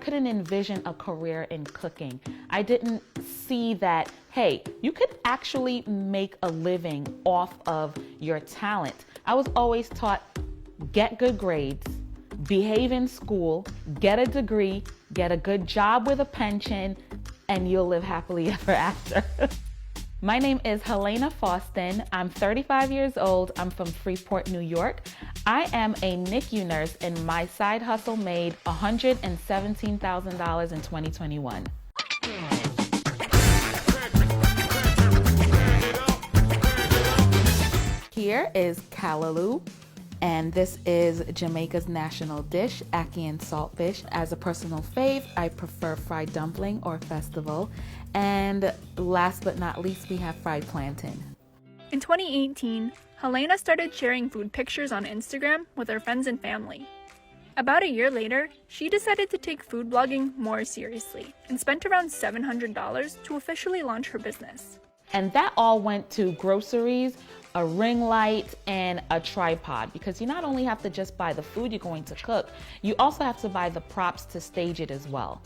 couldn't envision a career in cooking. I didn't see that, hey, you could actually make a living off of your talent. I was always taught, get good grades, behave in school, get a degree, get a good job with a pension, and you'll live happily ever after. My name is Helena Faustin. I'm 35 years old. I'm from Freeport, New York. I am a NICU nurse, and my side hustle made $117,000 in 2021. Here is callaloo, and this is Jamaica's national dish, ackee and saltfish. As a personal fave, I prefer fried dumpling or festival. And last but not least, we have fried plantain. In 2018, Helena started sharing food pictures on Instagram with her friends and family. About a year later, she decided to take food blogging more seriously and spent around $700 to officially launch her business. And that all went to groceries, a ring light, and a tripod, because you not only have to just buy the food you're going to cook, you also have to buy the props to stage it as well.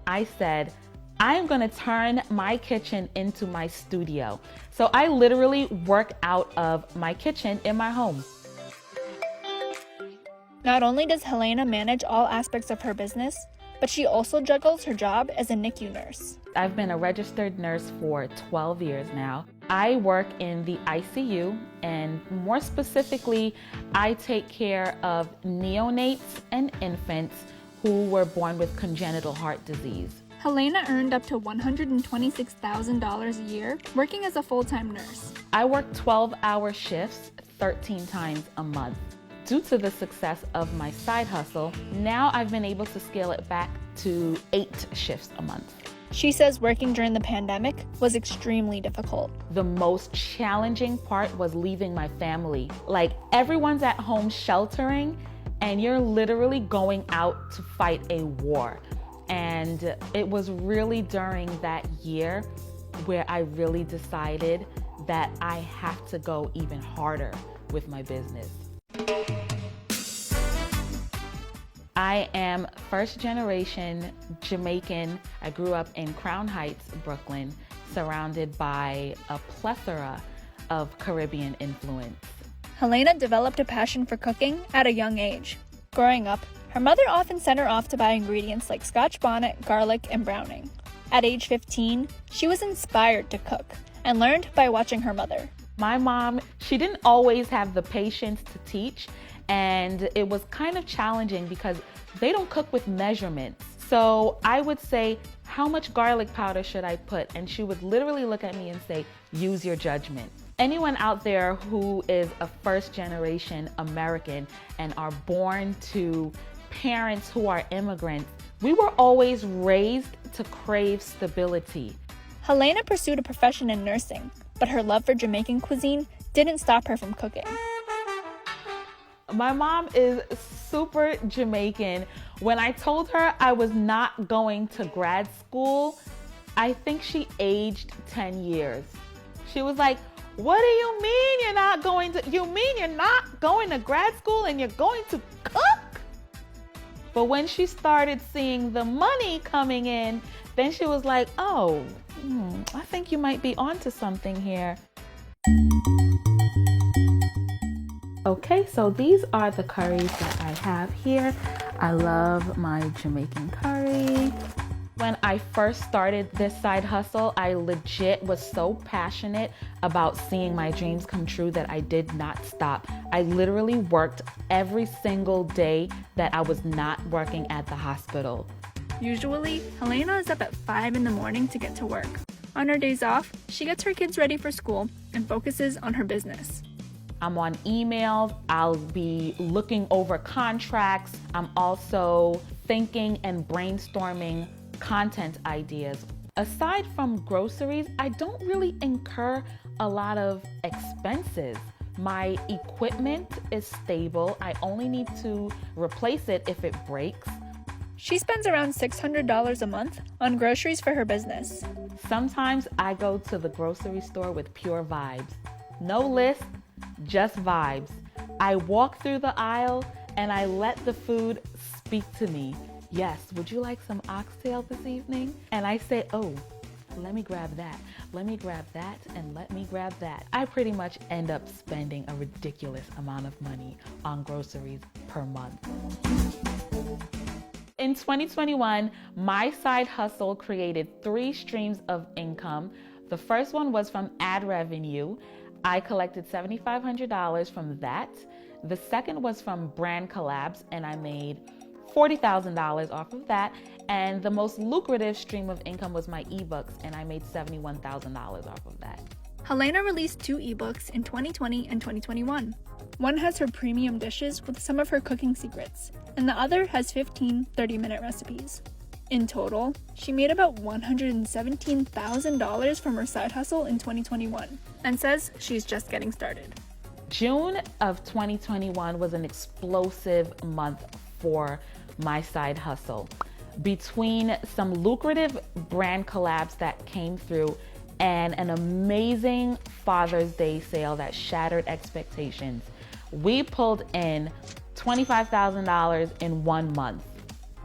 I said, I am gonna turn my kitchen into my studio. So I literally work out of my kitchen in my home. Not only does Helena manage all aspects of her business, but she also juggles her job as a NICU nurse. I've been a registered nurse for 12 years now. I work in the ICU, and more specifically, I take care of neonates and infants who were born with congenital heart disease. Helena earned up to $126,000 a year working as a full-time nurse. I work 12-hour shifts 13 times a month. Due to the success of my side hustle, now I've been able to scale it back to 8 shifts a month. She says working during the pandemic was extremely difficult. The most challenging part was leaving my family. Like, everyone's at home sheltering, and you're literally going out to fight a war. And it was really during that year where I really decided that I have to go even harder with my business. I am first generation Jamaican. I grew up in Crown Heights, Brooklyn, surrounded by a plethora of Caribbean influence. Helena developed a passion for cooking at a young age. Growing up, her mother often sent her off to buy ingredients like Scotch bonnet, garlic, and browning. At age 15, she was inspired to cook and learned by watching her mother. My mom, she didn't always have the patience to teach, and it was kind of challenging because they don't cook with measurements. So I would say, how much garlic powder should I put? And she would literally look at me and say, use your judgment. Anyone out there who is a first generation American and are born to parents who are immigrants, we were always raised to crave stability. Helena pursued a profession in nursing, but her love for Jamaican cuisine didn't stop her from cooking. My mom is super Jamaican. When I told her I was not going to grad school, I think she aged 10 years. She was like, what do you mean you're not going to, you mean you're not going to grad school and you're going to cook? But when she started seeing the money coming in, then she was like, oh, I think you might be onto something here. Okay, so these are the curries that I have here. I love my Jamaican curry. When I first started this side hustle, I legit was so passionate about seeing my dreams come true that I did not stop. I literally worked every single day that I was not working at the hospital. Usually, Helena is up at 5 in the morning to get to work. On her days off, she gets her kids ready for school and focuses on her business. I'm on emails, I'll be looking over contracts. I'm also thinking and brainstorming content ideas. Aside from groceries, I don't really incur a lot of expenses. My equipment is stable. I only need to replace it if it breaks. She spends around $600 a month on groceries for her business. Sometimes I go to the grocery store with pure vibes. No list, just vibes. I walk through the aisle and I let the food speak to me. yes, would you like some oxtail this evening? And I say, oh, let me grab that, let me grab that, and let me grab that. I pretty much end up spending a ridiculous amount of money on groceries per month. In 2021, my side hustle created 3 streams of income. The first one was from ad revenue. I collected $7,500 from that. The second was from brand collabs, and I made $40,000 off of that. And the most lucrative stream of income was my ebooks, and I made $71,000 off of that. Helena released 2 ebooks in 2020 and 2021. One has her premium dishes with some of her cooking secrets, and the other has 15 30-minute recipes. In total, she made about $117,000 from her side hustle in 2021, and says she's just getting started. June of 2021 was an explosive month for my side hustle. Between some lucrative brand collabs that came through and an amazing Father's Day sale that shattered expectations, we pulled in $25,000 in 1 month.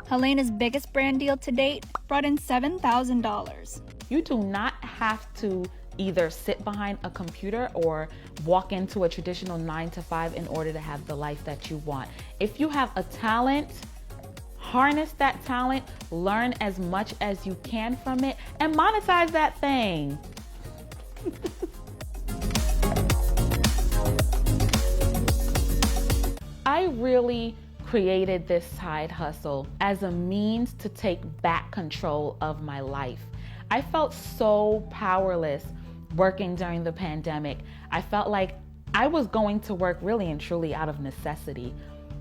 Helena's biggest brand deal to date brought in $7,000. You do not have to either sit behind a computer or walk into a traditional 9-to-5 in order to have the life that you want. If you have a talent, harness that talent, learn as much as you can from it, and monetize that thing. I really created this side hustle as a means to take back control of my life. I felt so powerless working during the pandemic. I felt like I was going to work really and truly out of necessity.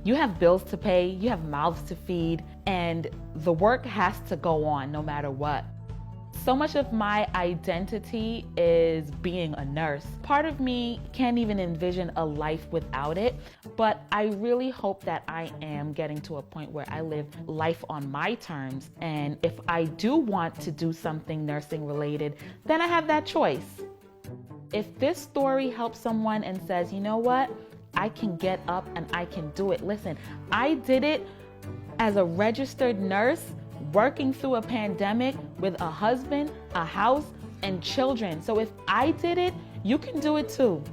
You have bills to pay, you have mouths to feed, and the work has to go on no matter what. So much of my identity is being a nurse. Part of me can't even envision a life without it, but I really hope that I am getting to a point where I live life on my terms. And if I do want to do something nursing related, then I have that choice. If this story helps someone and says, you know what, I can get up and I can do it. Listen, I did it as a registered nurse, working through a pandemic with a husband, a house, and children. So if I did it, you can do it too.